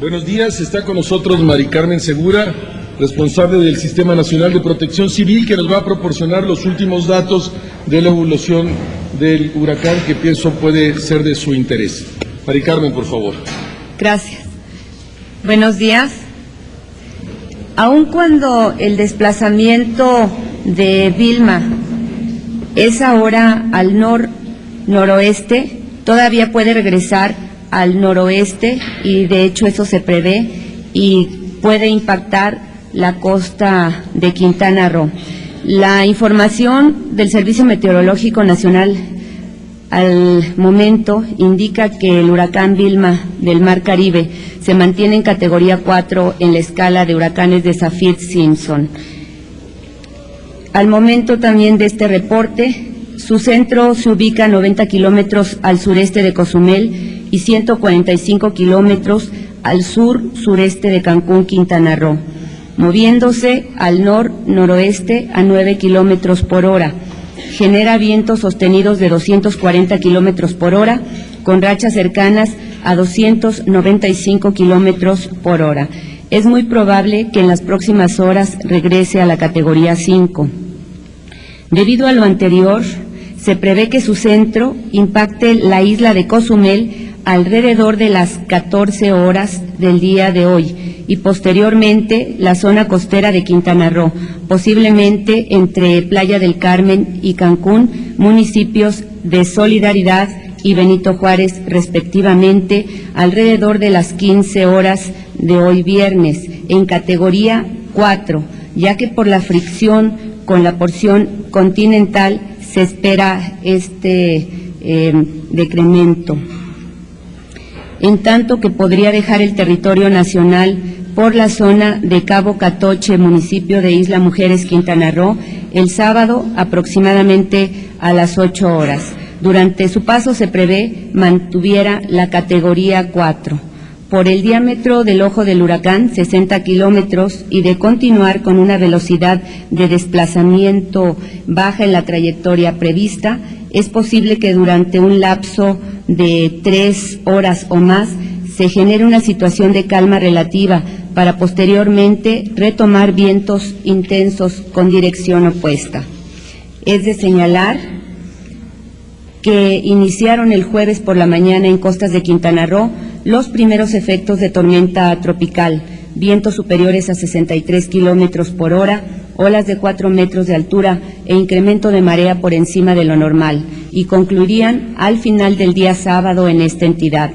Buenos días, está con nosotros Mari Carmen Segura, responsable del Sistema Nacional de Protección Civil, que nos va a proporcionar los últimos datos de la evolución del huracán, que pienso puede ser de su interés. Mari Carmen, por favor. Gracias. Buenos días. Aun cuando el desplazamiento de Vilma es ahora al noroeste, todavía puede regresar al noroeste y de hecho eso se prevé y puede impactar la costa de Quintana Roo. La información del Servicio Meteorológico Nacional al momento indica que el huracán Vilma del Mar Caribe se mantiene en categoría 4 en la escala de huracanes de Saffir-Simpson. Al momento también de este reporte, su centro se ubica a 90 kilómetros al sureste de Cozumel y 145 kilómetros al sur-sureste de Cancún, Quintana Roo, moviéndose al noroeste a 9 kilómetros por hora. Genera vientos sostenidos de 240 kilómetros por hora, con rachas cercanas a 295 kilómetros por hora. Es muy probable que en las próximas horas regrese a la categoría 5. Debido a lo anterior, se prevé que su centro impacte la isla de Cozumel alrededor de las 14 horas del día de hoy y posteriormente la zona costera de Quintana Roo, posiblemente entre Playa del Carmen y Cancún, municipios de Solidaridad y Benito Juárez respectivamente, alrededor de las 15 horas de hoy viernes, en categoría 4, ya que por la fricción con la porción continental se espera este decremento, en tanto que podría dejar el territorio nacional por la zona de Cabo Catoche, municipio de Isla Mujeres, Quintana Roo, el sábado aproximadamente a las 8 horas. Durante su paso se prevé mantuviera la categoría 4. Por el diámetro del ojo del huracán, 60 kilómetros, y de continuar con una velocidad de desplazamiento baja en la trayectoria prevista, es posible que durante un lapso de 3 horas o más se genere una situación de calma relativa para posteriormente retomar vientos intensos con dirección opuesta. Es de señalar que iniciaron el jueves por la mañana en costas de Quintana Roo los primeros efectos de tormenta tropical, vientos superiores a 63 kilómetros por hora, olas de 4 metros de altura e incremento de marea por encima de lo normal, y concluirían al final del día sábado en esta entidad.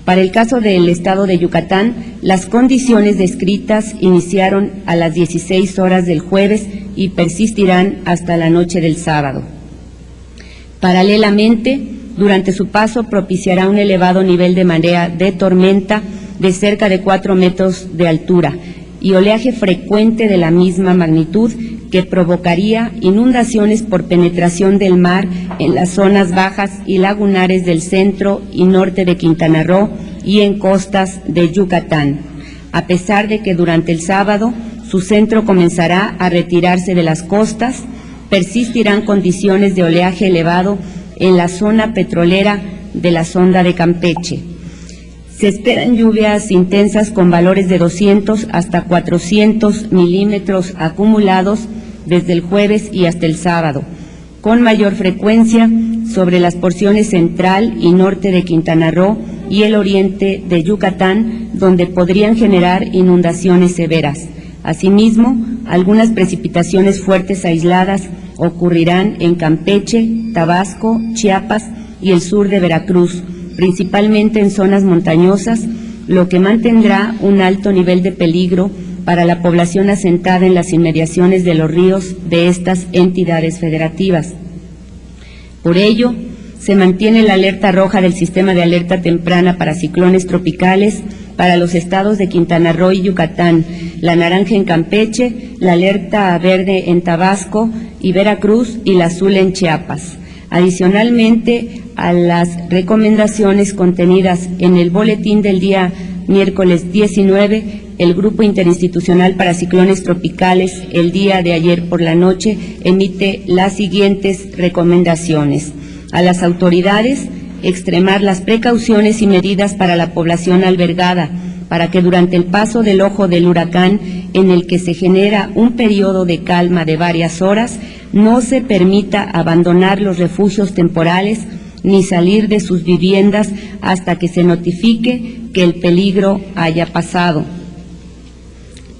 Para el caso del estado de Yucatán, las condiciones descritas iniciaron a las 16 horas del jueves y persistirán hasta la noche del sábado. Paralelamente, durante su paso propiciará un elevado nivel de marea de tormenta de cerca de 4 metros de altura y oleaje frecuente de la misma magnitud que provocaría inundaciones por penetración del mar en las zonas bajas y lagunares del centro y norte de Quintana Roo y en costas de Yucatán, a pesar de que durante el sábado su centro comenzará a retirarse de las costas. Persistirán condiciones de oleaje elevado en la zona petrolera de la sonda de Campeche. Se esperan lluvias intensas con valores de 200 hasta 400 milímetros acumulados desde el jueves y hasta el sábado, con mayor frecuencia sobre las porciones central y norte de Quintana Roo y el oriente de Yucatán, donde podrían generar inundaciones severas. Asimismo, algunas precipitaciones fuertes aisladas ocurrirán en Campeche, Tabasco, Chiapas y el sur de Veracruz, principalmente en zonas montañosas, lo que mantendrá un alto nivel de peligro para la población asentada en las inmediaciones de los ríos de estas entidades federativas. Por ello, se mantiene la alerta roja del sistema de alerta temprana para ciclones tropicales para los estados de Quintana Roo y Yucatán, la naranja en Campeche, la alerta verde en Tabasco y Veracruz y la azul en Chiapas. Adicionalmente a las recomendaciones contenidas en el boletín del día miércoles 19, el Grupo Interinstitucional para Ciclones Tropicales, el día de ayer por la noche, emite las siguientes recomendaciones. A las autoridades, extremar las precauciones y medidas para la población albergada, para que durante el paso del ojo del huracán, en el que se genera un periodo de calma de varias horas, no se permita abandonar los refugios temporales ni salir de sus viviendas hasta que se notifique que el peligro haya pasado.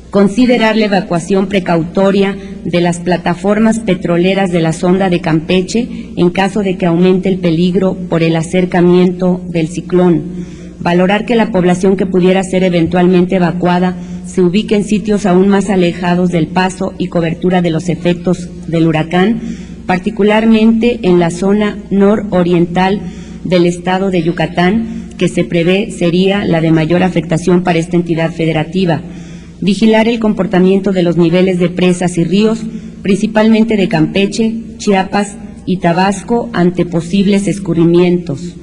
Considerar la evacuación precautoria de las plataformas petroleras de la sonda de Campeche en caso de que aumente el peligro por el acercamiento del ciclón. Valorar que la población que pudiera ser eventualmente evacuada se ubique en sitios aún más alejados del paso y cobertura de los efectos del huracán, particularmente en la zona nororiental del estado de Yucatán, que se prevé sería la de mayor afectación para esta entidad federativa. Vigilar el comportamiento de los niveles de presas y ríos, principalmente de Campeche, Chiapas y Tabasco, ante posibles escurrimientos.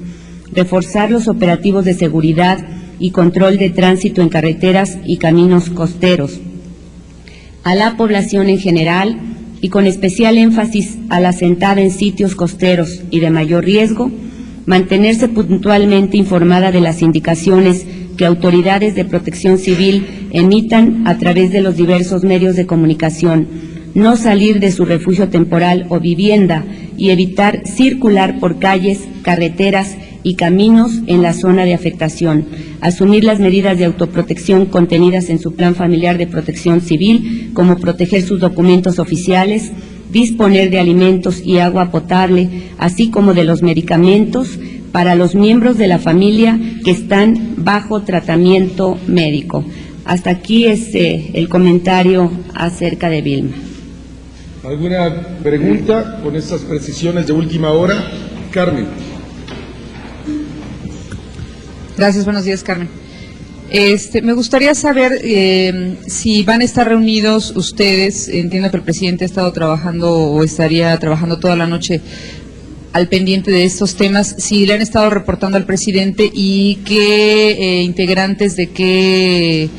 Reforzar los operativos de seguridad y control de tránsito en carreteras y caminos costeros. A la población en general, y con especial énfasis a la asentada en sitios costeros y de mayor riesgo, mantenerse puntualmente informada de las indicaciones que autoridades de protección civil emitan a través de los diversos medios de comunicación, no salir de su refugio temporal o vivienda y evitar circular por calles, carreteras y caminos en la zona de afectación, asumir las medidas de autoprotección contenidas en su Plan Familiar de Protección Civil, como proteger sus documentos oficiales, disponer de alimentos y agua potable, así como de los medicamentos para los miembros de la familia que están bajo tratamiento médico. Hasta aquí es el comentario acerca de Vilma. ¿Alguna pregunta con estas precisiones de última hora? Carmen. Gracias, buenos días, Carmen. Me gustaría saber si van a estar reunidos ustedes. Entiendo que el presidente ha estado trabajando o estaría trabajando toda la noche al pendiente de estos temas, si le han estado reportando al presidente y qué integrantes de qué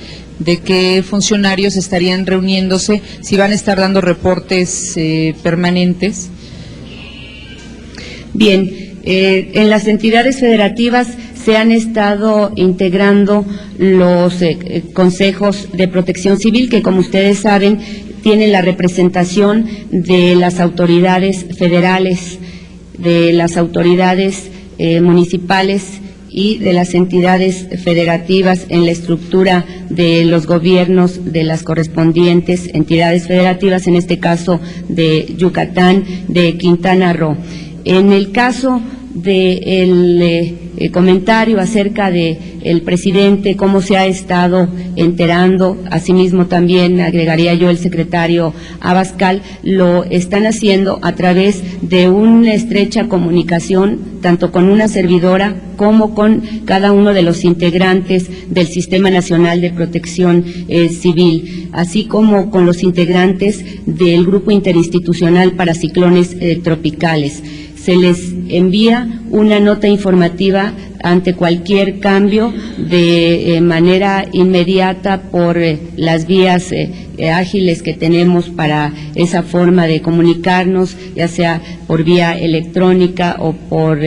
funcionarios estarían reuniéndose, si van a estar dando reportes permanentes. Bien, en las entidades federativas se han estado integrando los consejos de protección civil, que como ustedes saben tienen la representación de las autoridades federales, de las autoridades municipales y de las entidades federativas en la estructura de los gobiernos de las correspondientes entidades federativas, en este caso de Yucatán, de Quintana Roo. En el caso del comentario acerca de el presidente, cómo se ha estado enterando, asimismo también agregaría yo el secretario Abascal, lo están haciendo a través de una estrecha comunicación, tanto con una servidora como con cada uno de los integrantes del Sistema Nacional de Protección Civil, así como con los integrantes del Grupo Interinstitucional para Ciclones Tropicales. Se les envía una nota informativa ante cualquier cambio de manera inmediata por las vías ágiles que tenemos para esa forma de comunicarnos, ya sea por vía electrónica o por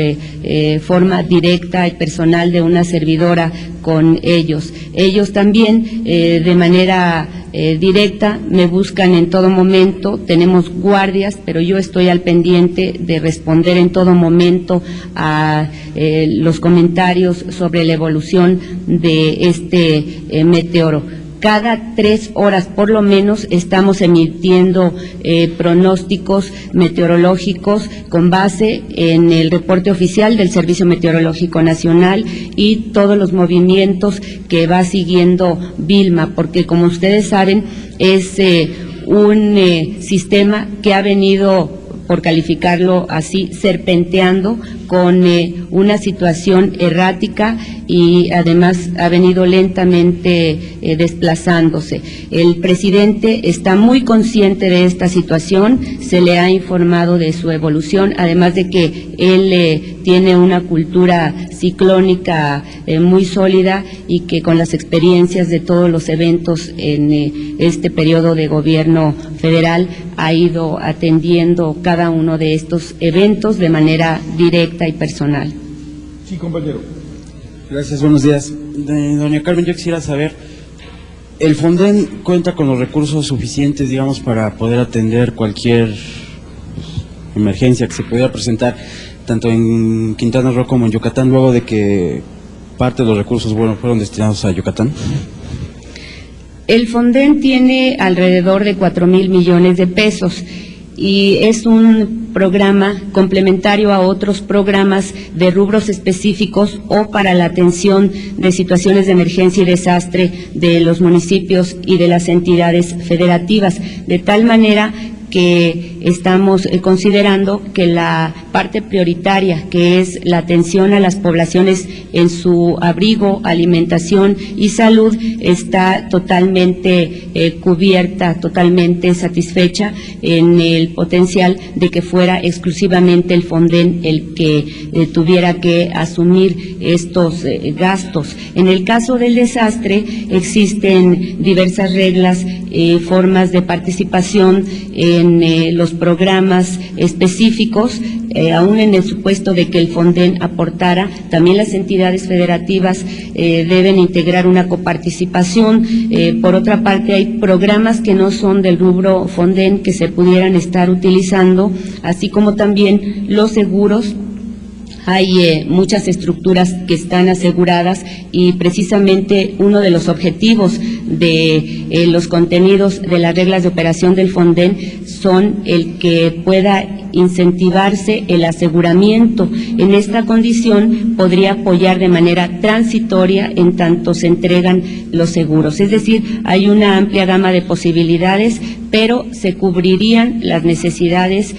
forma directa y personal de una servidora con ellos. Ellos también de manera directa me buscan en todo momento, tenemos guardias, pero yo estoy al pendiente de responder en todo momento a los comentarios sobre la evolución de este meteoro. Cada 3 horas por lo menos estamos emitiendo pronósticos meteorológicos con base en el reporte oficial del Servicio Meteorológico Nacional y todos los movimientos que va siguiendo Vilma, porque como ustedes saben es un sistema que ha venido, por calificarlo así, serpenteando con una situación errática y además ha venido lentamente desplazándose. El presidente está muy consciente de esta situación, se le ha informado de su evolución, además de que él tiene una cultura ciclónica muy sólida y que con las experiencias de todos los eventos en este periodo de gobierno federal ha ido atendiendo cada uno de estos eventos de manera directa y personal. Sí, compañero. Gracias, buenos días. doña Carmen, yo quisiera saber, ¿el Fonden cuenta con los recursos suficientes, digamos, para poder atender cualquier emergencia que se pudiera presentar, tanto en Quintana Roo como en Yucatán, luego de que parte de los recursos fueron destinados a Yucatán? El Fonden tiene alrededor de 4,000 millones de pesos y es un programa complementario a otros programas de rubros específicos o para la atención de situaciones de emergencia y desastre de los municipios y de las entidades federativas, de tal manera que estamos considerando que la parte prioritaria, que es la atención a las poblaciones en su abrigo, alimentación y salud, está totalmente cubierta, totalmente satisfecha en el potencial de que fuera exclusivamente el Fonden el que tuviera que asumir estos gastos. En el caso del desastre existen diversas reglas, formas de participación en los programas específicos, aún en el supuesto de que el Fonden aportara, también las entidades federativas deben integrar una coparticipación. Por otra parte, hay programas que no son del rubro Fonden que se pudieran estar utilizando, así como también los seguros. Hay muchas estructuras que están aseguradas y precisamente uno de los objetivos de los contenidos de las reglas de operación del Fonden son el que pueda incentivarse el aseguramiento. En esta condición podría apoyar de manera transitoria en tanto se entregan los seguros. Es decir, hay una amplia gama de posibilidades, pero se cubrirían las necesidades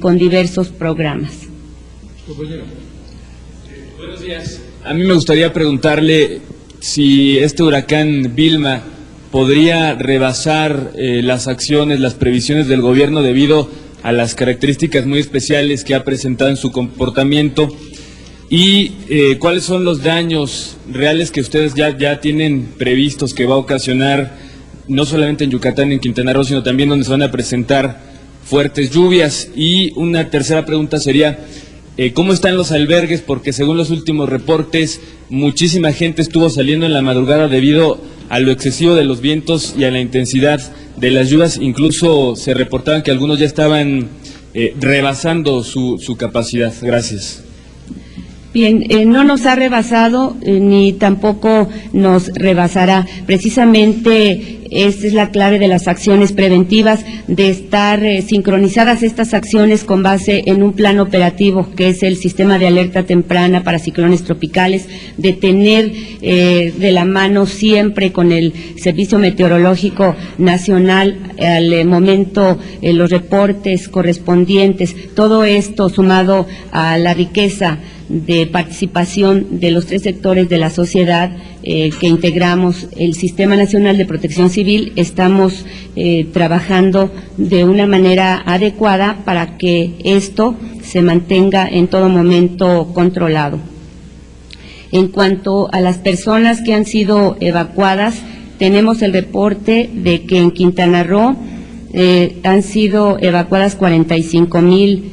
con diversos programas. Buenos días. A mí me gustaría preguntarle si este huracán Vilma podría rebasar las acciones, las previsiones del gobierno debido a las características muy especiales que ha presentado en su comportamiento y cuáles son los daños reales que ustedes ya tienen previstos que va a ocasionar no solamente en Yucatán y en Quintana Roo, sino también donde se van a presentar fuertes lluvias. Y una tercera pregunta sería, ¿cómo están los albergues? Porque según los últimos reportes, muchísima gente estuvo saliendo en la madrugada debido a lo excesivo de los vientos y a la intensidad de las lluvias. Incluso se reportaban que algunos ya estaban rebasando su capacidad. Gracias. Bien, no nos ha rebasado ni tampoco nos rebasará. Precisamente esta es la clave de las acciones preventivas, de estar sincronizadas estas acciones con base en un plan operativo que es el sistema de alerta temprana para ciclones tropicales, de tener de la mano siempre con el Servicio Meteorológico Nacional al momento los reportes correspondientes. Todo esto sumado a la riqueza de participación de los tres sectores de la sociedad que integramos el Sistema Nacional de Protección Civil, estamos trabajando de una manera adecuada para que esto se mantenga en todo momento controlado. En cuanto a las personas que han sido evacuadas, tenemos el reporte de que en Quintana Roo han sido evacuadas 45,000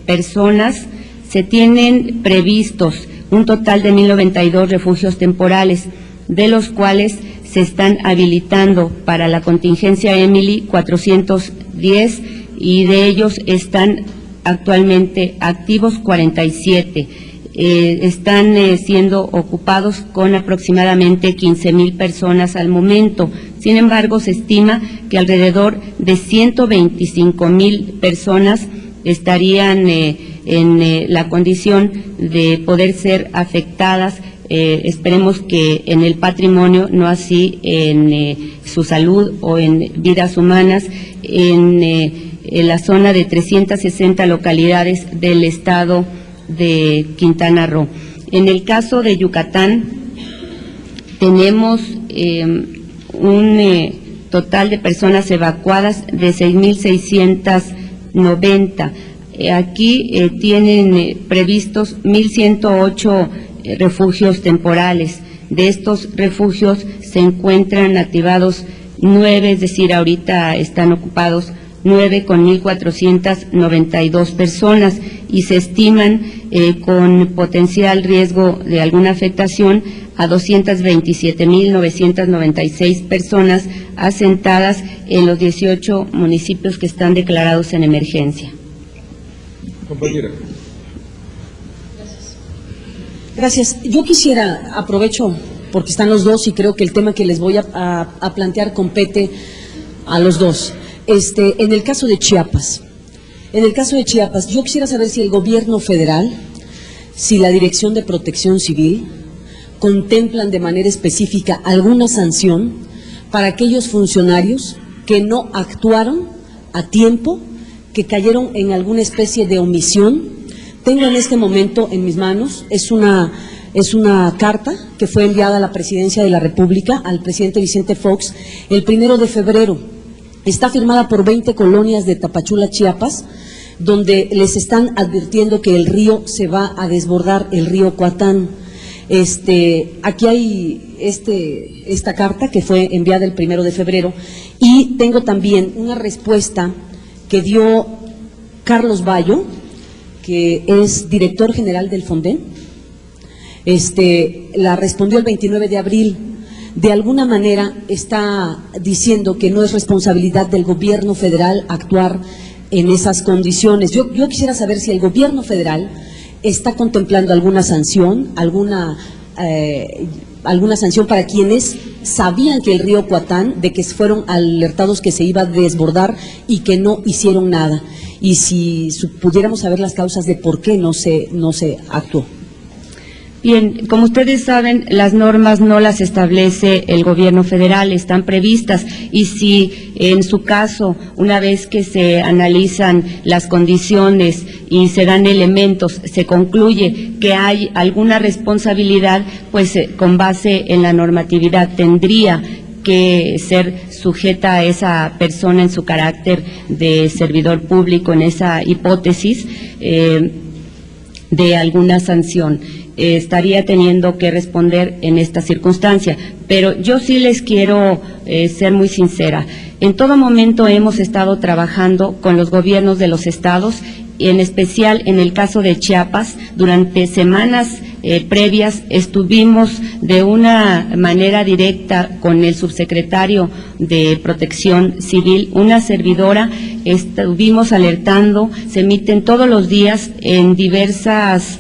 personas. Se tienen previstos un total de 1,092 refugios temporales, de los cuales se están habilitando para la contingencia Emily 410 y de ellos están actualmente activos 47. Están siendo ocupados con aproximadamente 15,000 personas al momento. Sin embargo, se estima que alrededor de 125,000 personas estarían en la condición de poder ser afectadas, esperemos que en el patrimonio, no así en su salud o en vidas humanas, en la zona de 360 localidades del estado de Quintana Roo. En el caso de Yucatán, tenemos un total de personas evacuadas de 6,690. Aquí tienen previstos 1,108 refugios temporales. De estos refugios se encuentran activados 9, es decir, ahorita están ocupados 9 con 1,492 personas y se estiman con potencial riesgo de alguna afectación a 227.996 personas asentadas en los 18 municipios que están declarados en emergencia. Compañera. Gracias. Yo quisiera, aprovecho porque están los dos y creo que el tema que les voy a plantear compete a los dos. En el caso de Chiapas, yo quisiera saber si el gobierno federal, si la Dirección de Protección Civil contemplan de manera específica alguna sanción para aquellos funcionarios que no actuaron a tiempo, que cayeron en alguna especie de omisión. Tengo en este momento en mis manos, es una carta que fue enviada a la Presidencia de la República, al presidente Vicente Fox, el 1 de febrero. Está firmada por 20 colonias de Tapachula, Chiapas, donde les están advirtiendo que el río se va a desbordar, el río Coatán. Aquí hay esta carta que fue enviada el 1 de febrero y tengo también una respuesta que dio Carlos Bayo, que es director general del Fonden. La respondió el 29 de abril. De alguna manera está diciendo que no es responsabilidad del gobierno federal actuar en esas condiciones. Yo quisiera saber si el gobierno federal está contemplando alguna sanción, alguna sanción para quienes sabían que el río Coatán, de que fueron alertados que se iba a desbordar y que no hicieron nada. Y si pudiéramos saber las causas de por qué no se actuó. Bien, como ustedes saben, las normas no las establece el gobierno federal, están previstas, y si en su caso, una vez que se analizan las condiciones y se dan elementos, se concluye que hay alguna responsabilidad, pues con base en la normatividad tendría que ser sujeta a esa persona en su carácter de servidor público, en esa hipótesis de alguna sanción. Estaría teniendo que responder en esta circunstancia. Pero yo sí les quiero ser muy sincera. En todo momento hemos estado trabajando con los gobiernos de los estados, en especial en el caso de Chiapas. Durante semanas previas estuvimos de una manera directa con el subsecretario de Protección Civil, una servidora, estuvimos alertando, se emiten todos los días en diversas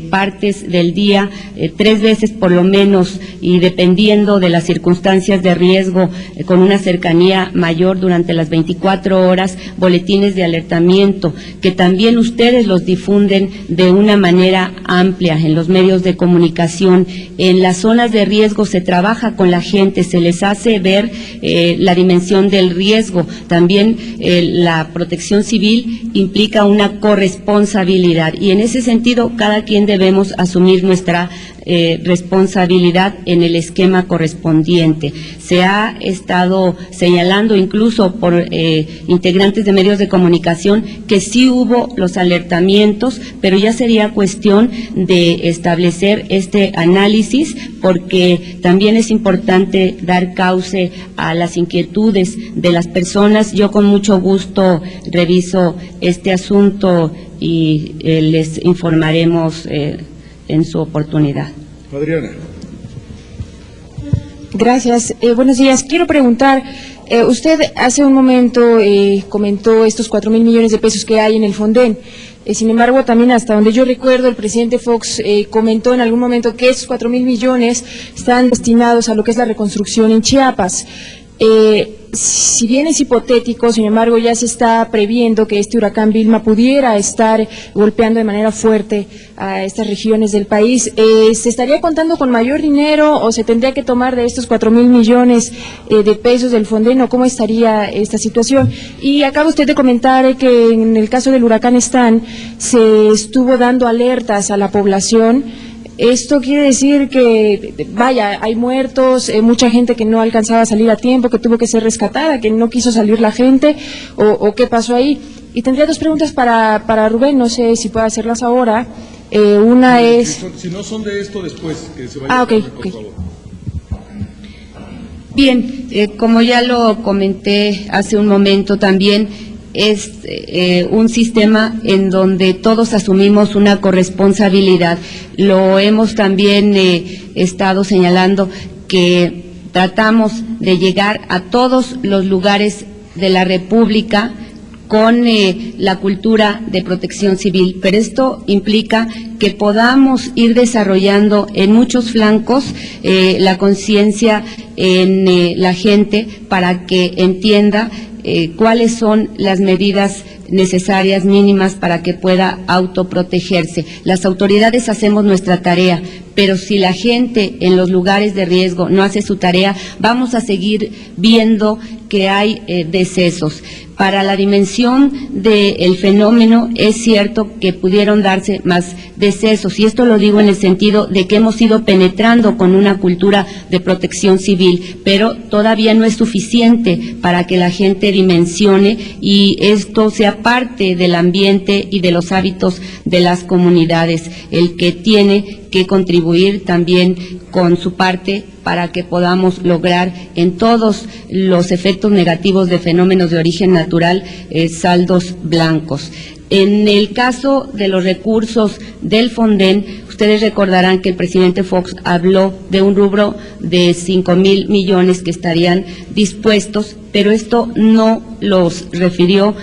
partes del día, 3 veces por lo menos, y dependiendo de las circunstancias de riesgo, con una cercanía mayor durante las 24 horas, boletines de alertamiento, que también ustedes los difunden de una manera amplia en los medios de comunicación. En las zonas de riesgo se trabaja con la gente, se les hace ver la dimensión del riesgo. También la protección civil implica una corresponsabilidad, y en ese sentido cada quien debemos asumir nuestra responsabilidad en el esquema correspondiente. Se ha estado señalando incluso por integrantes de medios de comunicación que sí hubo los alertamientos, pero ya sería cuestión de establecer este análisis, porque también es importante dar cauce a las inquietudes de las personas. Yo con mucho gusto reviso este asunto y les informaremos en su oportunidad. Adriana. Gracias. Buenos días. Quiero preguntar, usted hace un momento comentó estos 4.000 millones de pesos que hay en el Fonden. Sin embargo, también hasta donde yo recuerdo, el presidente Fox comentó en algún momento que esos 4.000 millones están destinados a lo que es la reconstrucción en Chiapas. Si bien es hipotético, sin embargo, ya se está previendo que este huracán Vilma pudiera estar golpeando de manera fuerte a estas regiones del país. ¿Se estaría contando con mayor dinero o se tendría que tomar de estos 4.000 millones de pesos del Fonden, o cómo estaría esta situación? Y acaba usted de comentar que en el caso del huracán Stan se estuvo dando alertas a la población. Esto quiere decir que, vaya, hay muertos, mucha gente que no alcanzaba a salir a tiempo, que tuvo que ser rescatada, que no quiso salir la gente, o qué pasó ahí. Y tendría dos preguntas para Rubén, no sé si puedo hacerlas ahora. Una es... Si no son de esto, después, que se vaya. Ok. Por favor. Bien, como ya lo comenté hace un momento también, es un sistema en donde todos asumimos una corresponsabilidad. Lo hemos también estado señalando, que tratamos de llegar a todos los lugares de la República con la cultura de protección civil, pero esto implica que podamos ir desarrollando en muchos flancos la conciencia en la gente para que entienda cuáles son las medidas necesarias, mínimas, para que pueda autoprotegerse. Las autoridades hacemos nuestra tarea, pero si la gente en los lugares de riesgo no hace su tarea, vamos a seguir viendo que hay decesos. Para la dimensión del fenómeno es cierto que pudieron darse más decesos, y esto lo digo en el sentido de que hemos ido penetrando con una cultura de protección civil, pero todavía no es suficiente para que la gente dimensione y esto sea parte del ambiente y de los hábitos de las comunidades, el que tiene que contribuir también con su parte para que podamos lograr en todos los efectos negativos de fenómenos de origen natural saldos blancos. En el caso de los recursos del Fonden, ustedes recordarán que el presidente Fox habló de un rubro de 5,000 millones que estarían dispuestos, pero esto no los refirió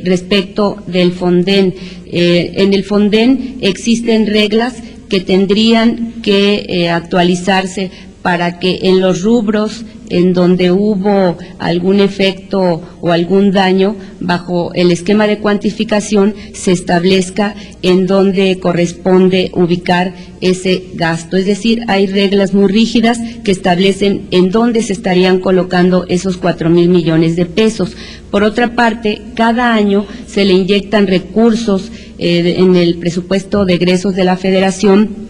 respecto del Fonden. En el Fonden existen reglas que tendrían que actualizarse para que en los rubros en donde hubo algún efecto o algún daño, bajo el esquema de cuantificación se establezca en dónde corresponde ubicar ese gasto. Es decir, hay reglas muy rígidas que establecen en dónde se estarían colocando esos 4,000 millones de pesos. Por otra parte, cada año se le inyectan recursos en el presupuesto de egresos de la Federación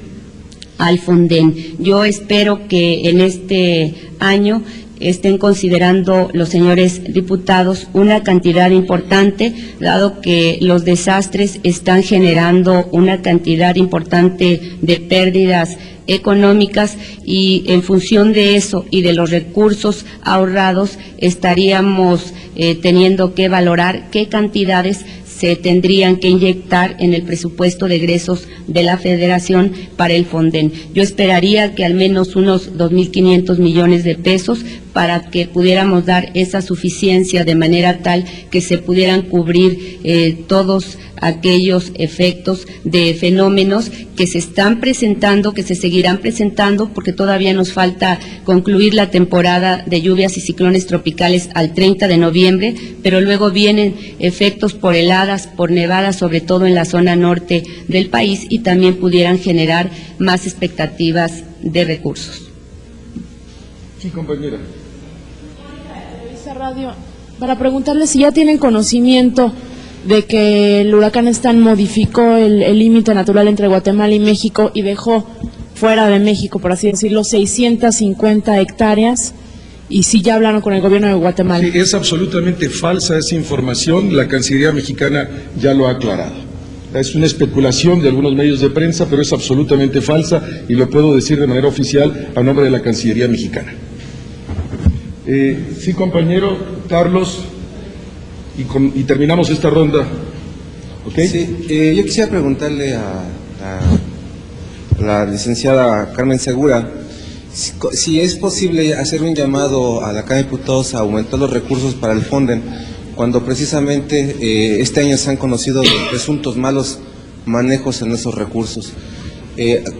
al Fonden. Yo espero que en este año estén considerando los señores diputados una cantidad importante, dado que los desastres están generando una cantidad importante de pérdidas económicas, y en función de eso y de los recursos ahorrados estaríamos teniendo que valorar qué cantidades se tendrían que inyectar en el presupuesto de egresos de la Federación para el Fonden. Yo esperaría que al menos unos 2,500 millones de pesos para que pudiéramos dar esa suficiencia de manera tal que se pudieran cubrir todos aquellos efectos de fenómenos que se están presentando, que se seguirán presentando, porque todavía nos falta concluir la temporada de lluvias y ciclones tropicales al 30 de noviembre, pero luego vienen efectos por heladas, por nevadas, sobre todo en la zona norte del país, y también pudieran generar más expectativas de recursos. Sí, compañera. Radio, para preguntarle si ya tienen conocimiento de que el huracán Stan modificó el límite natural entre Guatemala y México y dejó fuera de México, por así decirlo, 650 hectáreas, y si ya hablaron con el gobierno de Guatemala. Sí, es absolutamente falsa esa información, la Cancillería mexicana ya lo ha aclarado. Es una especulación de algunos medios de prensa, pero es absolutamente falsa y lo puedo decir de manera oficial a nombre de la Cancillería mexicana. Sí, compañero Carlos, y terminamos esta ronda. ¿Okay? Sí, yo quisiera preguntarle a la licenciada Carmen Segura si es posible hacer un llamado a la Cámara de Diputados a aumentar los recursos para el Fonden, cuando precisamente este año se han conocido presuntos malos manejos en esos recursos.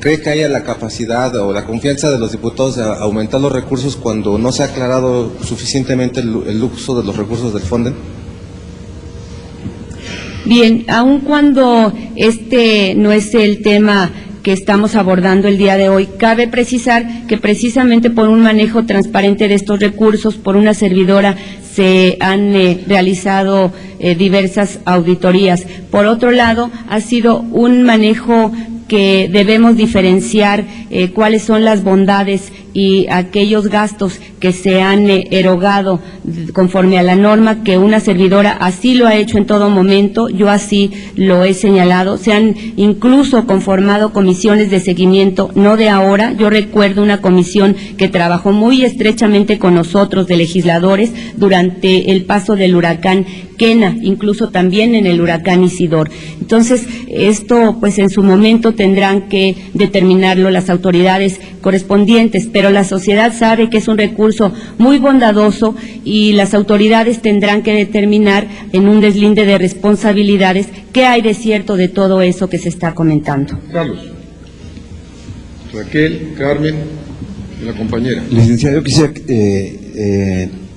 ¿Cree que haya la capacidad o la confianza de los diputados de aumentar los recursos cuando no se ha aclarado suficientemente el uso de los recursos del Fonden? Bien, aun cuando este no es el tema que estamos abordando el día de hoy, cabe precisar que precisamente por un manejo transparente de estos recursos, por una servidora, se han realizado diversas auditorías. Por otro lado, ha sido un manejo que debemos diferenciar cuáles son las bondades y aquellos gastos que se han erogado conforme a la norma, que una servidora así lo ha hecho en todo momento, yo así lo he señalado. Se han incluso conformado comisiones de seguimiento, no de ahora. Yo recuerdo una comisión que trabajó muy estrechamente con nosotros de legisladores durante el paso del huracán Kena, incluso también en el huracán Isidor. Entonces, esto pues en su momento tendrán que determinarlo las autoridades correspondientes, pero la sociedad sabe que es un recurso muy bondadoso y las autoridades tendrán que determinar en un deslinde de responsabilidades qué hay de cierto de todo eso que se está comentando. Carlos. Raquel, Carmen, la compañera. Licenciado, yo quisiera,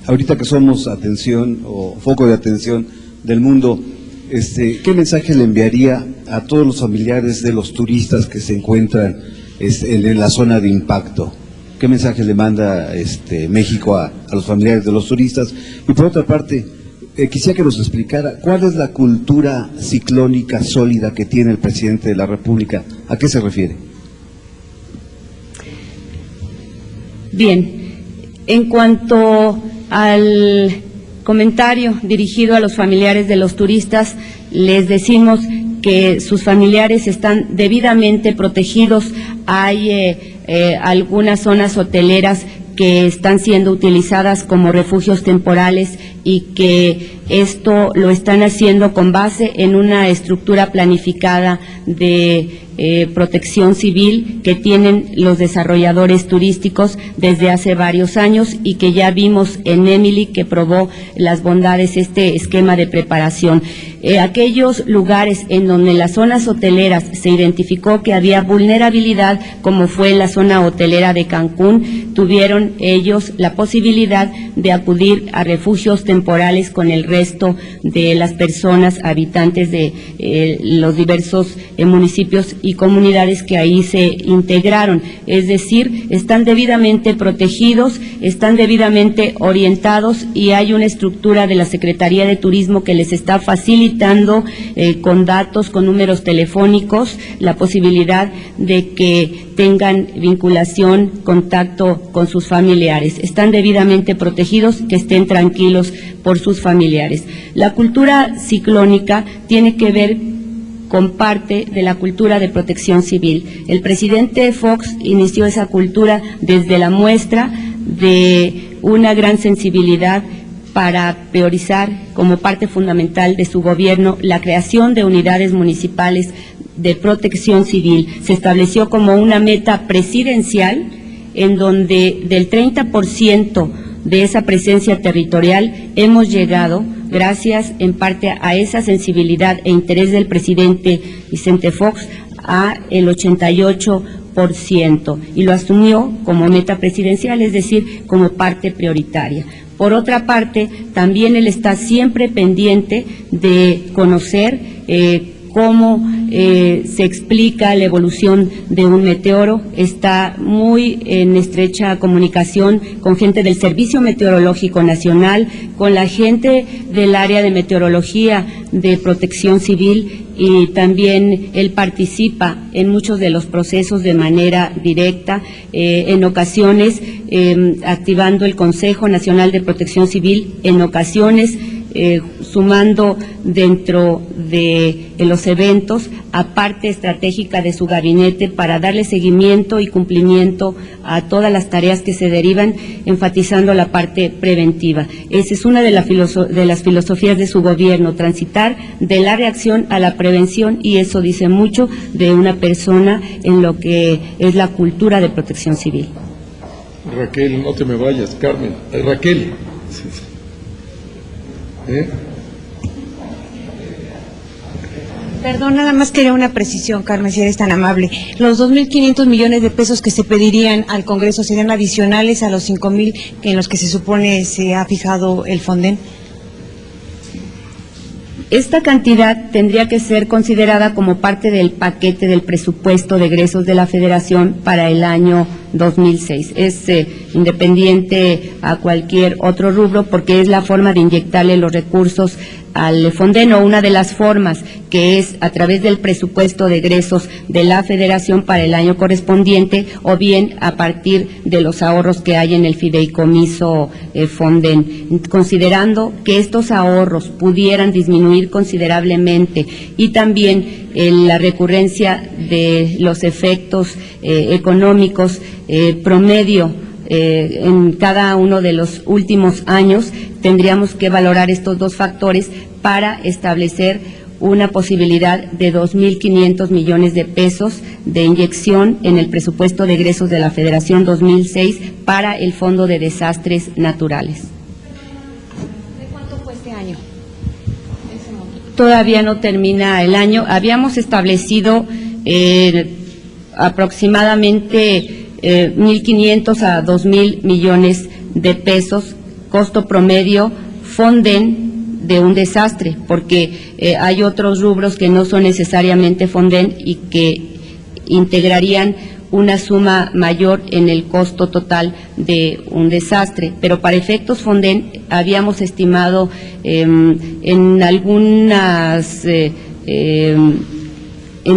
ahorita que somos atención o foco de atención del mundo, ¿qué mensaje le enviaría a todos los familiares de los turistas que se encuentran en la zona de impacto? ¿Qué mensaje le manda México a los familiares de los turistas? Y por otra parte, quisiera que nos explicara cuál es la cultura ciclónica sólida que tiene el presidente de la República. ¿A qué se refiere? Bien, en cuanto al comentario dirigido a los familiares de los turistas, les decimos que sus familiares están debidamente protegidos. Hay algunas zonas hoteleras que están siendo utilizadas como refugios temporales y que esto lo están haciendo con base en una estructura planificada de protección civil que tienen los desarrolladores turísticos desde hace varios años y que ya vimos en Emily que probó las bondades este esquema de preparación. Aquellos lugares en donde en las zonas hoteleras se identificó que había vulnerabilidad, como fue en la zona hotelera de Cancún, tuvieron ellos la posibilidad de acudir a refugios temporales con el resto de las personas habitantes de los diversos municipios y comunidades que ahí se integraron. Es decir, están debidamente protegidos, están debidamente orientados y hay una estructura de la Secretaría de Turismo que les está facilitando con datos, con números telefónicos, la posibilidad de que tengan vinculación, contacto con sus familiares. Están debidamente protegidos, que estén tranquilos por sus familiares. La cultura ciclónica tiene que ver con parte de la cultura de protección civil. El presidente Fox inició esa cultura desde la muestra de una gran sensibilidad para priorizar como parte fundamental de su gobierno la creación de unidades municipales de protección civil. Se estableció como una meta presidencial en donde del 30% de esa presencia territorial hemos llegado, gracias en parte a esa sensibilidad e interés del presidente Vicente Fox, a el 88%, y lo asumió como meta presidencial, es decir, como parte prioritaria. Por otra parte, también él está siempre pendiente de conocer cómo se explica la evolución de un meteoro. Está muy en estrecha comunicación con gente del Servicio Meteorológico Nacional, con la gente del área de meteorología de protección civil, y también él participa en muchos de los procesos de manera directa, en ocasiones activando el Consejo Nacional de Protección Civil, en ocasiones sumando dentro de los eventos a parte estratégica de su gabinete para darle seguimiento y cumplimiento a todas las tareas que se derivan, enfatizando la parte preventiva. Esa es una de las filosofías de su gobierno, transitar de la reacción a la prevención, y eso dice mucho de una persona en lo que es la cultura de protección civil. Raquel, no te me vayas. Carmen, Raquel. Perdón, nada más quería una precisión, Carmen, si eres tan amable. Los 2.500 millones de pesos que se pedirían al Congreso serían adicionales a los 5.000 en los que se supone se ha fijado el Fonden. Esta cantidad tendría que ser considerada como parte del paquete del presupuesto de egresos de la Federación para el año 2006. Es independiente a cualquier otro rubro, porque es la forma de inyectarle los recursos al Fonden, o una de las formas, que es a través del presupuesto de egresos de la Federación para el año correspondiente, o bien a partir de los ahorros que hay en el fideicomiso Fonden. Considerando que estos ahorros pudieran disminuir considerablemente y también la recurrencia de los efectos económicos promedio en cada uno de los últimos años, tendríamos que valorar estos dos factores para establecer una posibilidad de 2.500 millones de pesos de inyección en el presupuesto de egresos de la Federación 2006 para el Fondo de Desastres Naturales. ¿De cuánto fue este año? Todavía no termina el año. Habíamos establecido aproximadamente 1.500 a 2.000 millones de pesos, costo promedio, Fonden de un desastre, porque hay otros rubros que no son necesariamente Fonden y que integrarían una suma mayor en el costo total de un desastre, pero para efectos Fonden habíamos estimado en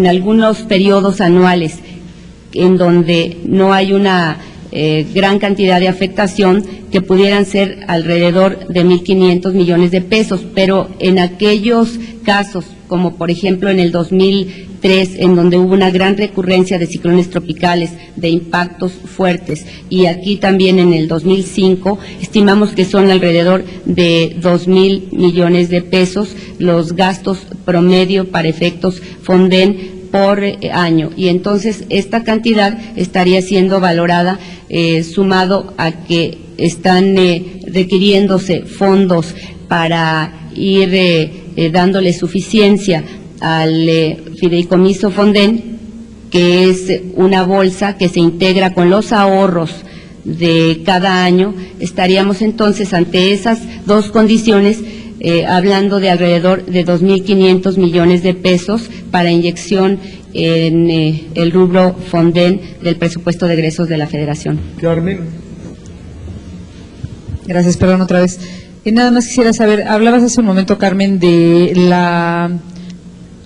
algunos periodos anuales en donde no hay una gran cantidad de afectación, que pudieran ser alrededor de 1.500 millones de pesos, pero en aquellos casos, como por ejemplo en el 2003, en donde hubo una gran recurrencia de ciclones tropicales, de impactos fuertes, y aquí también en el 2005, estimamos que son alrededor de 2.000 millones de pesos los gastos promedio para efectos Fonden por año, y entonces esta cantidad estaría siendo valorada sumado a que están requiriéndose fondos para ir dándole suficiencia al fideicomiso Fonden, que es una bolsa que se integra con los ahorros de cada año. Estaríamos entonces ante esas dos condiciones hablando de alrededor de 2.500 millones de pesos para inyección en el rubro Fonden del presupuesto de egresos de la Federación. Carmen. Gracias, perdón otra vez. Nada más quisiera saber, hablabas hace un momento, Carmen, de la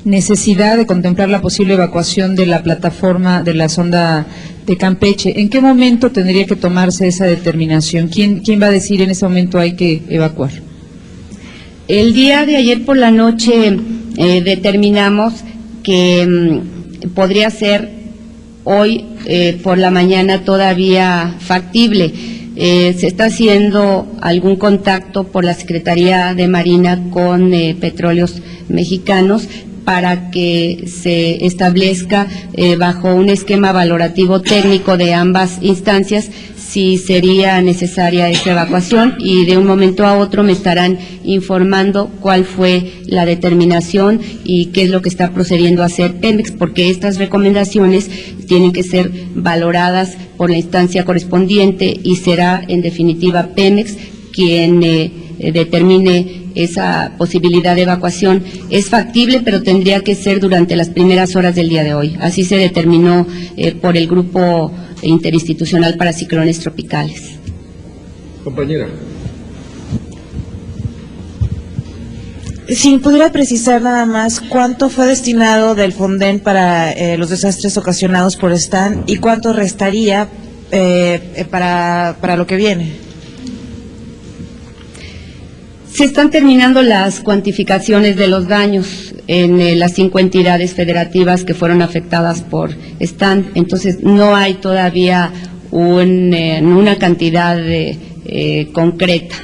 necesidad de contemplar la posible evacuación de la plataforma de la sonda de Campeche. ¿En qué momento tendría que tomarse esa determinación? ¿Quién va a decir en ese momento hay que evacuar? El día de ayer por la noche determinamos que podría ser hoy por la mañana todavía factible. Se está haciendo algún contacto por la Secretaría de Marina con Petróleos Mexicanos para que se establezca bajo un esquema valorativo técnico de ambas instancias si sería necesaria esa evacuación, y de un momento a otro me estarán informando cuál fue la determinación y qué es lo que está procediendo a hacer Pemex, porque estas recomendaciones tienen que ser valoradas por la instancia correspondiente y será en definitiva Pemex quien determine esa posibilidad de evacuación. Es factible, pero tendría que ser durante las primeras horas del día de hoy. Así se determinó por el Grupo Interinstitucional para Ciclones Tropicales. Compañera. Si pudiera precisar nada más cuánto fue destinado del Fonden para los desastres ocasionados por Stan y cuánto restaría para lo que viene. Se están terminando las cuantificaciones de los daños en las 5 entidades federativas que fueron afectadas por Stan, entonces no hay todavía una cantidad concreta.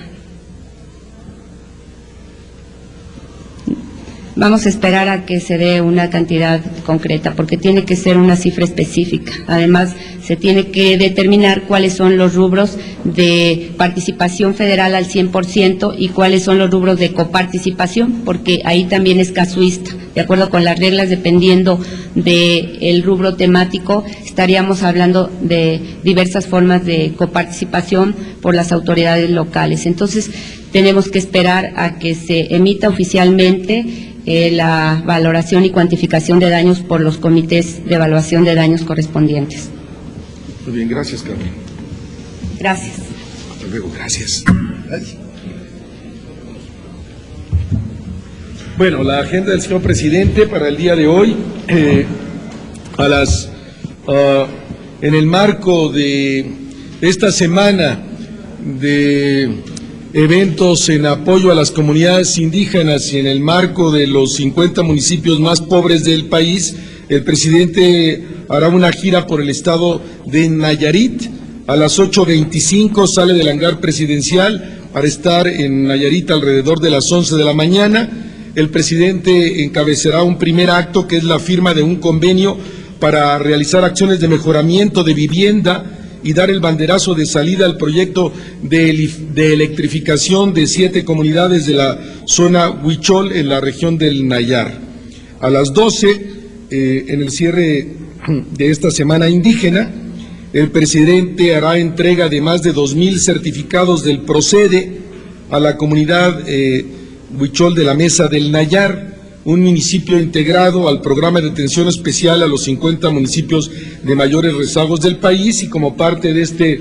Vamos a esperar a que se dé una cantidad concreta, porque tiene que ser una cifra específica. Además, se tiene que determinar cuáles son los rubros de participación federal al 100% y cuáles son los rubros de coparticipación, porque ahí también es casuista. De acuerdo con las reglas, dependiendo del rubro temático, estaríamos hablando de diversas formas de coparticipación por las autoridades locales. Entonces, tenemos que esperar a que se emita oficialmente la valoración y cuantificación de daños por los comités de evaluación de daños correspondientes. Muy bien, gracias, Carmen. Gracias. Hasta luego, gracias. Bueno, la agenda del señor presidente para el día de hoy, en el marco de esta semana de eventos en apoyo a las comunidades indígenas y en el marco de los 50 municipios más pobres del país, el presidente hará una gira por el estado de Nayarit. A las 8:25 sale del hangar presidencial para estar en Nayarit alrededor de las 11 de la mañana. El presidente encabezará un primer acto que es la firma de un convenio para realizar acciones de mejoramiento de vivienda y dar el banderazo de salida al proyecto de electrificación de 7 comunidades de la zona Huichol en la región del Nayar. A las 12, en el cierre de esta semana indígena, el presidente hará entrega de más de 2,000 certificados del Procede a la comunidad Huichol de la Mesa del Nayar, un municipio integrado al programa de atención especial a los 50 municipios de mayores rezagos del país, y como parte de este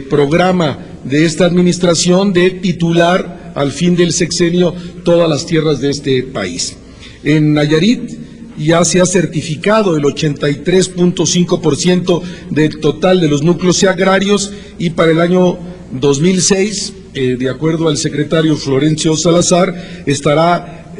programa de esta administración de titular al fin del sexenio todas las tierras de este país. En Nayarit ya se ha certificado el 83.5% del total de los núcleos agrarios, y para el año 2006, de acuerdo al secretario Florencio Salazar, estará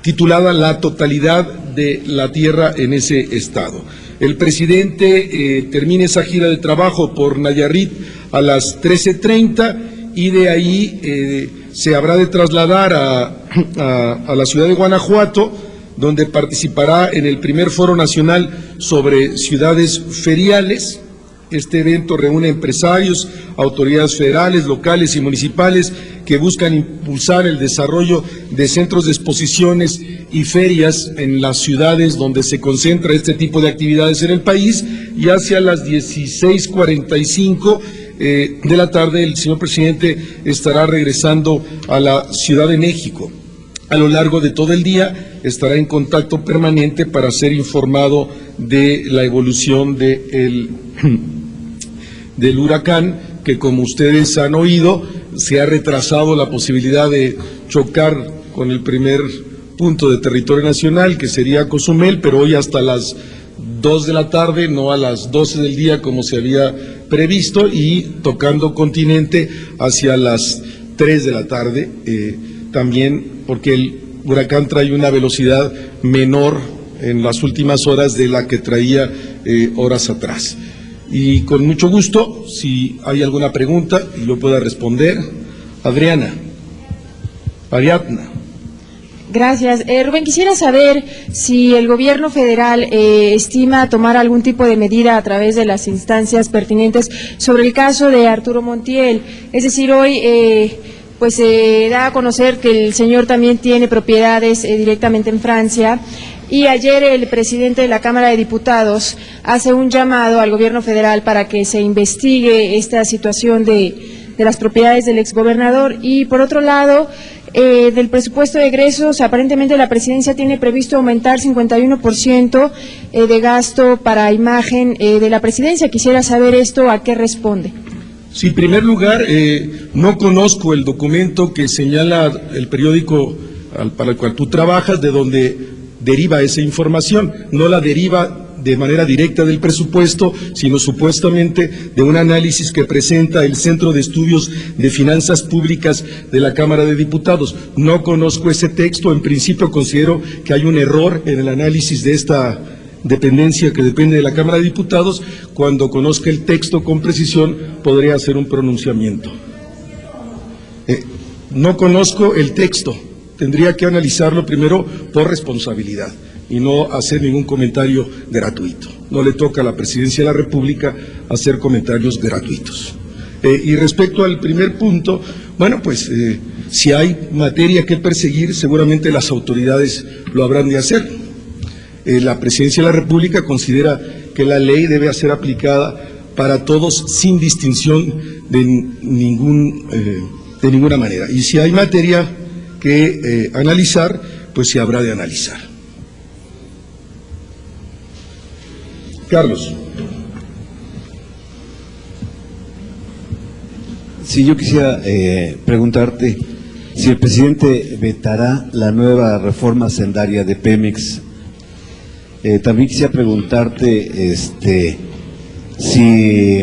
titulada la totalidad de la tierra en ese estado. El presidente termina esa gira de trabajo por Nayarit a las 13:30 y de ahí se habrá de trasladar a la ciudad de Guanajuato, donde participará en el primer Foro Nacional sobre Ciudades Feriales. Este evento reúne empresarios, autoridades federales, locales y municipales que buscan impulsar el desarrollo de centros de exposiciones y ferias en las ciudades donde se concentra este tipo de actividades en el país, y hacia las 16:45 de la tarde el señor presidente estará regresando a la Ciudad de México. A lo largo de todo el día estará en contacto permanente para ser informado de la evolución del huracán, que, como ustedes han oído, se ha retrasado la posibilidad de chocar con el primer punto de territorio nacional, que sería Cozumel, pero hoy hasta las 2 de la tarde, no a las 12 del día como se había previsto, y tocando continente hacia las 3 de la tarde, también porque el huracán trae una velocidad menor en las últimas horas de la que traía horas atrás. Y con mucho gusto, si hay alguna pregunta y yo pueda responder. Adriana, Ariadna. Gracias. Rubén, quisiera saber si el gobierno federal estima tomar algún tipo de medida a través de las instancias pertinentes sobre el caso de Arturo Montiel. Es decir, hoy pues se da a conocer que el señor también tiene propiedades directamente en Francia, y ayer el presidente de la Cámara de Diputados hace un llamado al gobierno federal para que se investigue esta situación de las propiedades del exgobernador. Y por otro lado, del presupuesto de egresos, aparentemente la presidencia tiene previsto aumentar 51% de gasto para imagen de la presidencia. Quisiera saber esto, ¿a qué responde? Sí, en primer lugar, no conozco el documento que señala el periódico para el cual tú trabajas, de donde deriva esa información. No la deriva de manera directa del presupuesto, sino supuestamente de un análisis que presenta el Centro de Estudios de Finanzas Públicas de la Cámara de Diputados. No conozco ese texto. En principio considero que hay un error en el análisis de esta dependencia que depende de la Cámara de Diputados. Cuando conozca el texto con precisión podré hacer un pronunciamiento. No conozco el texto, tendría que analizarlo primero por responsabilidad y no hacer ningún comentario gratuito. No le toca a la Presidencia de la República hacer comentarios gratuitos. Y respecto al primer punto, bueno, pues si hay materia que perseguir, seguramente las autoridades lo habrán de hacer. La Presidencia de la República considera que la ley debe ser aplicada para todos sin distinción de ninguna manera. Y si hay materia que analizar, pues se habrá de analizar. Carlos. Sí, yo quisiera preguntarte si el presidente vetará la nueva reforma hacendaria de Pemex. También quisiera preguntarte si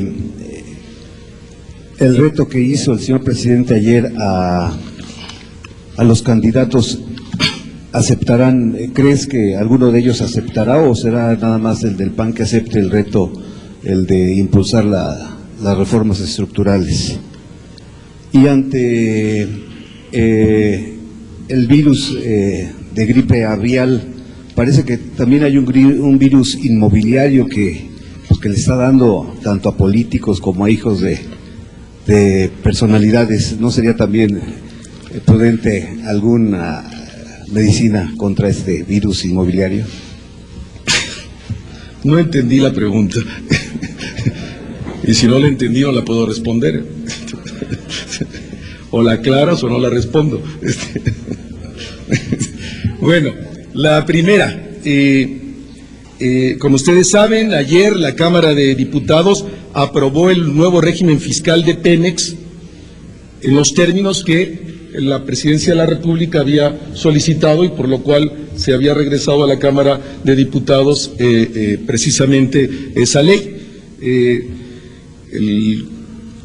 el reto que hizo el señor presidente ayer a los candidatos aceptarán. ¿Crees que alguno de ellos aceptará o será nada más el del PAN que acepte el reto, el de impulsar las reformas estructurales? Y ante el virus de gripe aviar, parece que también hay un virus inmobiliario que le está dando tanto a políticos como a hijos de personalidades. ¿No sería también prudente alguna medicina contra este virus inmobiliario? No entendí la pregunta. Y si no la entendí, no la puedo responder. O la aclaras o no la respondo. Bueno, la primera. Como ustedes saben, ayer la Cámara de Diputados aprobó el nuevo régimen fiscal de Pemex en los términos que la Presidencia de la República había solicitado y por lo cual se había regresado a la Cámara de Diputados precisamente esa ley.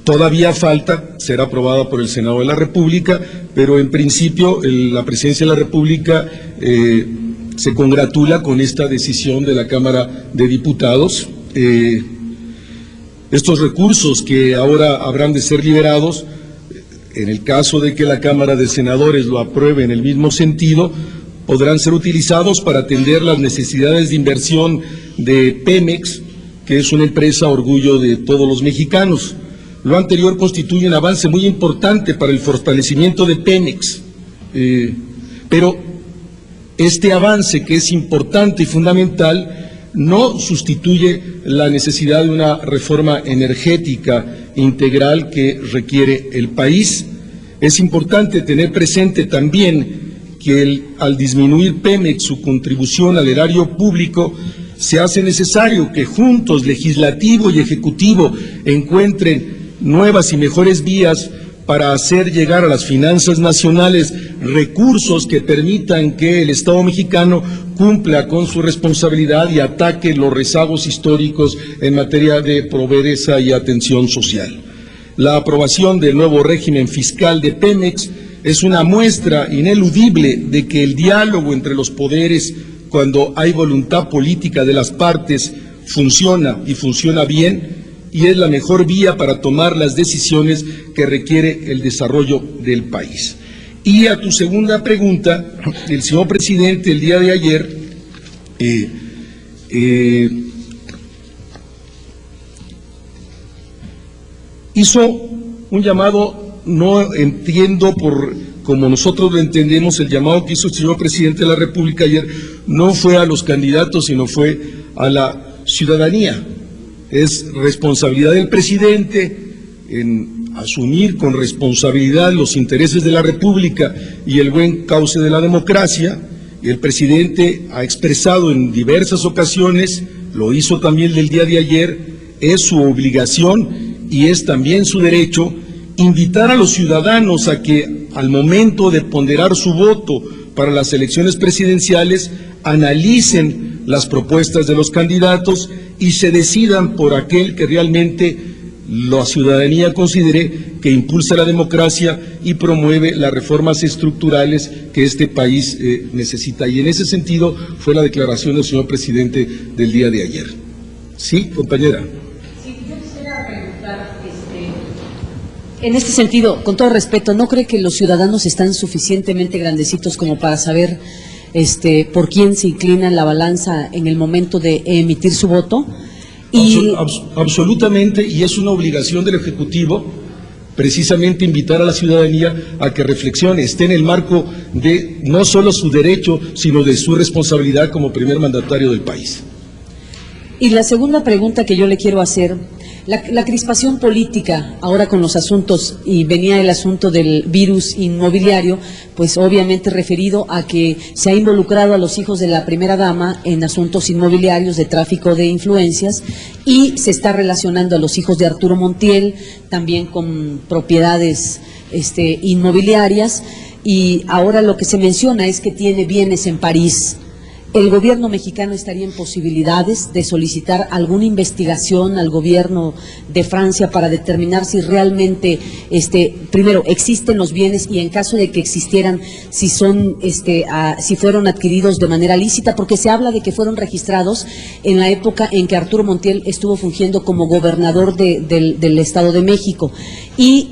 Todavía falta ser aprobada por el Senado de la República, pero en principio la Presidencia de la República se congratula con esta decisión de la Cámara de Diputados. Estos recursos que ahora habrán de ser liberados, en el caso de que la Cámara de Senadores lo apruebe en el mismo sentido, podrán ser utilizados para atender las necesidades de inversión de Pemex, que es una empresa orgullo de todos los mexicanos. Lo anterior constituye un avance muy importante para el fortalecimiento de Pemex, pero este avance, que es importante y fundamental, no sustituye la necesidad de una reforma energética integral que requiere el país. Es importante tener presente también que al disminuir Pemex su contribución al erario público, se hace necesario que juntos, legislativo y ejecutivo, encuentren nuevas y mejores vías para hacer llegar a las finanzas nacionales recursos que permitan que el Estado mexicano cumpla con su responsabilidad y ataque los rezagos históricos en materia de pobreza y atención social. La aprobación del nuevo régimen fiscal de Pemex es una muestra ineludible de que el diálogo entre los poderes, cuando hay voluntad política de las partes, funciona y funciona bien, y es la mejor vía para tomar las decisiones que requiere el desarrollo del país. Y a tu segunda pregunta, el señor presidente el día de ayer hizo un llamado, no entiendo como nosotros lo entendemos, el llamado que hizo el señor presidente de la República ayer no fue a los candidatos, sino fue a la ciudadanía. Es responsabilidad del presidente en asumir con responsabilidad los intereses de la República y el buen cauce de la democracia. Y el presidente ha expresado en diversas ocasiones, lo hizo también el día de ayer, es su obligación y es también su derecho invitar a los ciudadanos a que al momento de ponderar su voto para las elecciones presidenciales analicen las propuestas de los candidatos y se decidan por aquel que realmente la ciudadanía considere que impulsa la democracia y promueve las reformas estructurales que este país necesita. Y en ese sentido fue la declaración del señor presidente del día de ayer. Sí, compañera. Sí, yo quisiera preguntar, en este sentido, con todo respeto, ¿no cree que los ciudadanos están suficientemente grandecitos como para saber por quién se inclina la balanza en el momento de emitir su voto? Y absolutamente, y es una obligación del Ejecutivo precisamente invitar a la ciudadanía a que reflexione, esté en el marco de no solo su derecho, sino de su responsabilidad como primer mandatario del país. Y la segunda pregunta que yo le quiero hacer, la crispación política ahora con los asuntos, y venía el asunto del virus inmobiliario, pues obviamente referido a que se ha involucrado a los hijos de la primera dama en asuntos inmobiliarios de tráfico de influencias y se está relacionando a los hijos de Arturo Montiel también con propiedades inmobiliarias. y ahora lo que se menciona es que tiene bienes en París. ¿El gobierno mexicano estaría en posibilidades de solicitar alguna investigación al gobierno de Francia para determinar si realmente, primero, existen los bienes y en caso de que existieran, si son, si fueron adquiridos de manera lícita? Porque se habla de que fueron registrados en la época en que Arturo Montiel estuvo fungiendo como gobernador del Estado de México. Y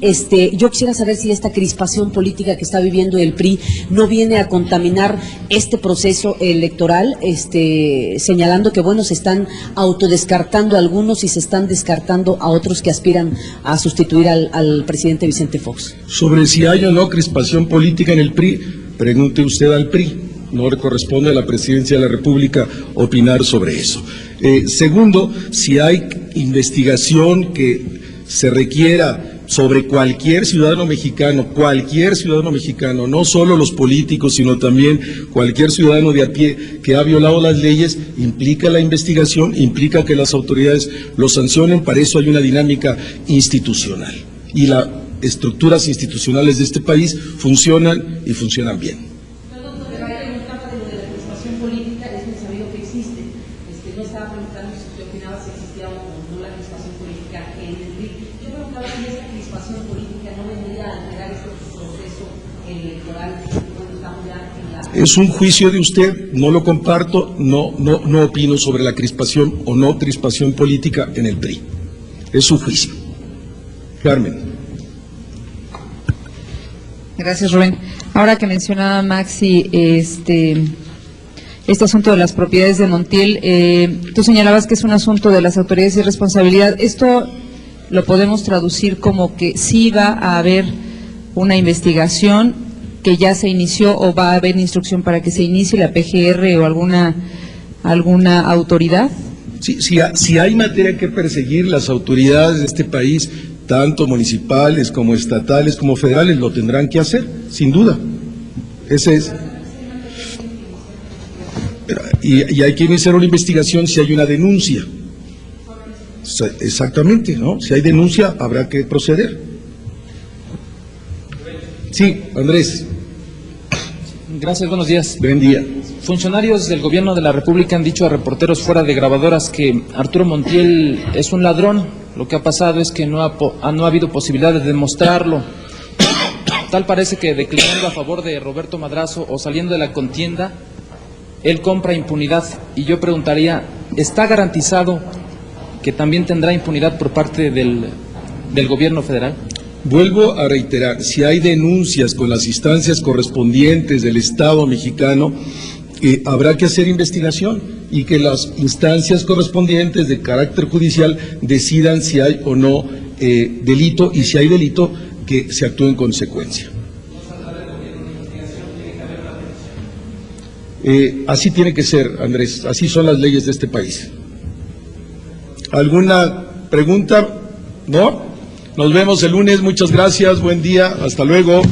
yo quisiera saber si esta crispación política que está viviendo el PRI no viene a contaminar este proceso electoral, señalando que, bueno, se están autodescartando a algunos y se están descartando a otros que aspiran a sustituir al presidente Vicente Fox. Sobre si hay o no crispación política en el PRI, pregunte usted al PRI. No le corresponde a la Presidencia de la República opinar sobre eso. Segundo, si hay investigación que se requiera sobre cualquier ciudadano mexicano, no solo los políticos, sino también cualquier ciudadano de a pie que ha violado las leyes, implica la investigación, implica que las autoridades lo sancionen. Para eso hay una dinámica institucional. Y las estructuras institucionales de este país funcionan y funcionan bien. Es un juicio de usted, no lo comparto, no opino sobre la crispación o no crispación política en el PRI. Es su juicio. Carmen. Gracias, Rubén. Ahora que mencionaba Maxi este asunto de las propiedades de Montiel, tú señalabas que es un asunto de las autoridades y responsabilidad. Esto lo podemos traducir como que sí va a haber una investigación que ya se inició o va a haber instrucción para que se inicie la PGR o alguna autoridad. Sí, si hay materia que perseguir, las autoridades de este país, tanto municipales como estatales como federales, lo tendrán que hacer, sin duda. Ese es. Y hay que iniciar una investigación si hay una denuncia. Exactamente, ¿no? Si hay denuncia, habrá que proceder. Sí, Andrés. Gracias, buenos días. Buen día. Funcionarios del Gobierno de la República han dicho a reporteros fuera de grabadoras que Arturo Montiel es un ladrón. Lo que ha pasado es que no ha habido posibilidad de demostrarlo. Tal parece que declinando a favor de Roberto Madrazo o saliendo de la contienda, él compra impunidad. Y yo preguntaría, ¿está garantizado que también tendrá impunidad por parte del Gobierno federal? Vuelvo a reiterar, si hay denuncias con las instancias correspondientes del Estado mexicano, habrá que hacer investigación y que las instancias correspondientes de carácter judicial decidan si hay o no delito, y si hay delito, que se actúe en consecuencia. Así tiene que ser, Andrés, así son las leyes de este país. ¿Alguna pregunta? ¿No? Nos vemos el lunes, muchas gracias, buen día, hasta luego.